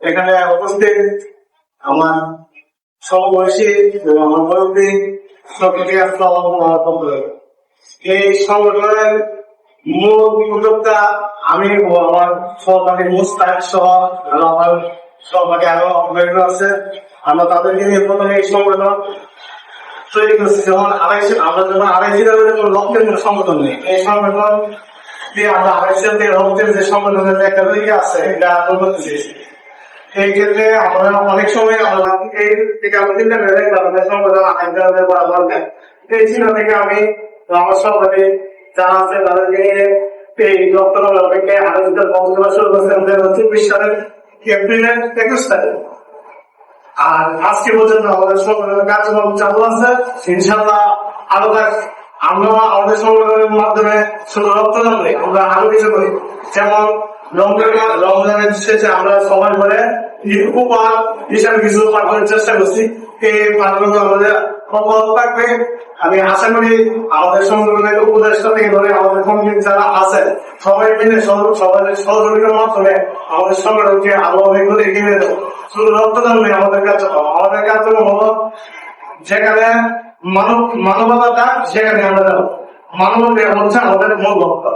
এখানে উপস্থিত আমার সমবয়সী এবং আমার মুরব্বী সকলকে আসসালামু আলাইকুম। এই সংগঠনের মূল উদ্যোক্তা আমি ও আমার সহপাঠী মুস্তাক সহ আমার সহপাঠী আরো অনেক আছে। আমরা তাদেরকে নিয়ে প্রথমে এই সংগঠন তৈরি করছি। যেমন আমরা যখন লক্ষ্যের কোনো সংগঠন নেই, এই সংগঠন দিয়ে আমরা লক্ষ্যের যে সংগঠনের একটা তৈরি আছে এটা করতে চেয়েছি। এই ক্ষেত্রে আমরা অনেক সময় এই থেকে আমরা চিন্তা করে সংগঠন এই চিন্তা থেকে আমি আমার সহপাঠী যারা আছে তাদেরকে নিয়ে এই ডক্টর শুরু করছেন 2024 সালের এপ্রিলের 21 তারিখ। আর আজকে পর্যন্ত আমাদের সংগঠনের কার্যক্রম চালু আছে। ইনশাল্লাহ আরো আমরা আমাদের সংগঠনের মাধ্যমে শুধু রক্তদান নেই, আমরা আরো কিছু করি। যেমন রমজানের শেষে আমরা সবাই করে উপহার হিসাবে কিছু পাঠানোর চেষ্টা করছি। এই পাঠানো আমাদের অব্যাহত থাকবে। আমি আশা করি আমাদের সংগঠনের উপদেষ্টা থেকে ধরে আমাদের কমিটি যারা আছেন সবাই মিলে সবাই সহযোগিতার মাধ্যমে আমাদের সংগঠনকে আরো অনেক করে এগিয়ে দেবো। শুধু রক্তদান নেই আমাদের কার্যক্রম হলো যেখানে মানবতাটা সেখানে আমরা মানবতা হচ্ছে আমাদের মূল লক্ষ্য।